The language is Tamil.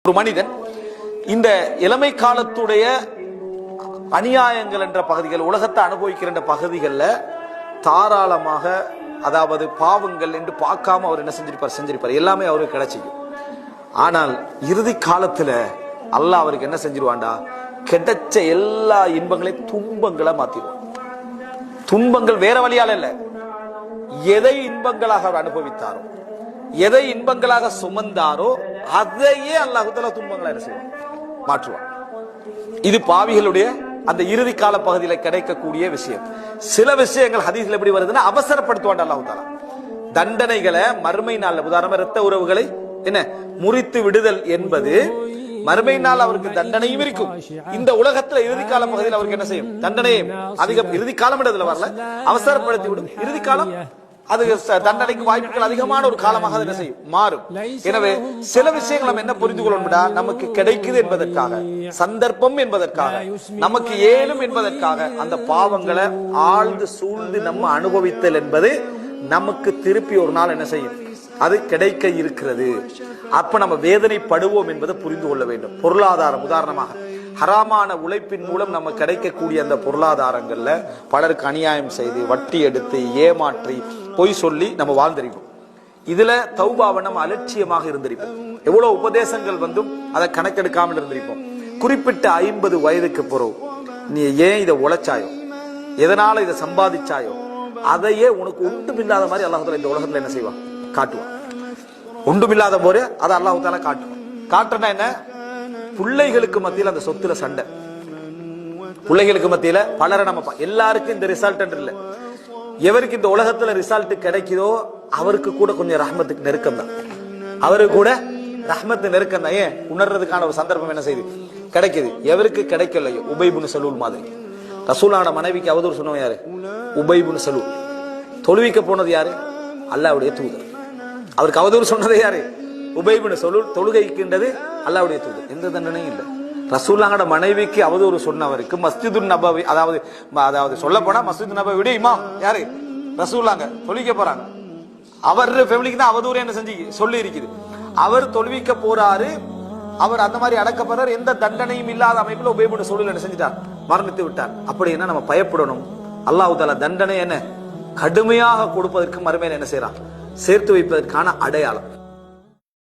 ஒரு மனிதன் இந்த இளமை காலத்துடைய அநியாயங்கள் என்ற பகுதிகள், உலகத்தை அனுபவிக்கிற பகுதிகளில் தாராளமாக, அதாவது பாவங்கள் என்று பார்க்காம அவர் என்ன செஞ்சிருப்பார், எல்லாமே அவருக்கு கிடைச்சிக்கும். ஆனால் இறுதி காலத்துல அல்லாஹ் அவருக்கு என்ன செஞ்சிருவான்டா, கிடைச்ச எல்லா இன்பங்களையும் துன்பங்களா மாத்திடுவான். துன்பங்கள் வேற வழியால இல்ல, எதை இன்பங்களாக அவர் அனுபவித்தாரோ, எதை இன்பங்களாக சுமந்தாரோ அதையே அல்லாஹ் தஆலா துன்பங்களா என்ன செய்வான், மாற்றுவான். இது பாவிகளுடைய அந்த இறுதி கால பகுதியில் கிடைக்கக்கூடிய விஷயம். சில விஷயங்கள் ஹதீஸ்ல எப்படி வருதுன்னா, அவசரப்படுத்துவான் அல்லாஹ் தஆலா. தண்டனைகளை மறுமை நாள், உதாரணமா இரத்த உறவுகளை என்ன முறித்து விடுதல் என்பது மறுமை நாள் அவருக்கு தண்டனையும் இருக்கும். இந்த உலகத்துல இறுதி கால பகுதியில் அவருக்கு என்ன செய்யும், தண்டனையும் அதிகம். இறுதி காலம் இடத்துல வரல, அவசரப்படுத்தி விடும். இறுதி காலம் அது தண்டனைக்கு வாய்ப்புகள் அதிகமான ஒரு காலமாக என்ன செய்யும், மாறும். எனவே சில விஷயங்கள் நம்ம என்ன புரிந்து கொள்ளணும்டா, நமக்கு கிடைக்குது என்பதற்காக, சந்தர்ப்பம் என்பதற்காக, நமக்கு ஏலும் என்பதற்காக அந்த பாவங்களை ஆழ்ந்து சூழ்ந்து நம்ம அனுபவித்தல் என்பது நமக்கு திருப்பி ஒரு நாள் என்ன செய்யும், அது கிடைக்க இருக்கிறது. அப்ப நம்ம வேதனைப்படுவோம் என்பதை புரிந்து கொள்ள வேண்டும். பொருளாதாரம், உதாரணமாக ஹராமான உழைப்பின் மூலம் நம்ம கிடைக்கக்கூடிய அந்த பொருளாதாரங்கள்ல பலருக்கு அநியாயம் செய்து, வட்டி எடுத்து, ஏமாற்றி, பொய் சொல்லி நம்ம வாழ்ந்திருப்போம். இதுல தௌபாவை நம்ம அலட்சியமாக இருந்திருப்போம். எவ்வளவு உபதேசங்கள் வந்தும் அதை கணக்கெடுக்காமல் இருந்திருப்போம். குறிப்பிட்ட 50 வயதுக்கு பிறகு நீ ஏன் இதை உழைச்சாயோ, எதனால இதை சம்பாதிச்சாயோ, அதையே உனக்கு ஒன்றுமில்லாத மாதிரி அல்லாஹ் தஆலா இந்த உலகத்துல என்ன செய்வான், காட்டுவான். ஒன்றுமில்லாத போது அதை அல்லாஹ் தஆலா காட்டுவான். காட்டுறா என்ன, பிள்ளைகளுக்கு மத்தியில் அந்த சொத்துல சண்டை, பிள்ளைகளுக்கு மத்தியில பலரை நம்ம எல்லாருக்கும் இந்த ரிசல்ட் இல்ல. எவருக்கு இந்த உலகத்துல ரிசல்ட் கிடைக்குதோ அவருக்கு கூட கொஞ்சம் ரஹ்மத்துக்கு நெருக்கம் தான், அவருக்கு கூட ரஹ்மத்து நெருக்கம் தான். ஏன் உணர்றதுக்கான ஒரு சந்தர்ப்பம் என்ன செய்யுது, கிடைக்குது. எவருக்கு கிடைக்கலையோ, உபை இப்னு சலூல் மாதிரி. ரசூலுல்லாஹ்வோட மனைவிக்கு அவதூறு சொன்னவன் யாரு, உபை இப்னு சலூல். தொழுவிக்க போனது யாரு, அல்லாஹ்வுடைய தூதர். அவருக்கு அவதூறு சொன்னது யாரு, உபை இப்னு சலூல். தொழுகைக்கின்றது அல்லாஹ்வுடைய தூதர். எந்த தண்டனையும் இல்லை. ரசூலுல்லாஹ்வோட மனைவிக்கு அவதூறு சொன்னவருக்கு மஸ்ஜிதுன் நபவி, அதாவது சொல்ல போனா மஸ்ஜிதுன் நபவி இமாம் யாரு, ரசூலுல்லாஹ் தொழுவிக்க போறாங்க. அவர் ஃபேமிலிக்கு தான் அவதூறு என்ன செஞ்சு சொல்லி இருக்குது. அவர் தொழுவிக்க போறாரு, அவர் அந்த மாதிரி அடக்கப்படுறாரு. எந்த தண்டனையும் இல்லாத அமைப்புல உபை இப்னு சலூல் என்ன செஞ்சிட்டார், மரணித்து விட்டார். அப்படி என்ன நம்ம பயப்படணும். அல்லாஹ் தஆலா தண்டனை என்ன கடுமையாக கொடுப்பதற்கு மறுமையில் என்ன செய்யறான், சேர்த்து வைப்பதற்கான அடையாளம்.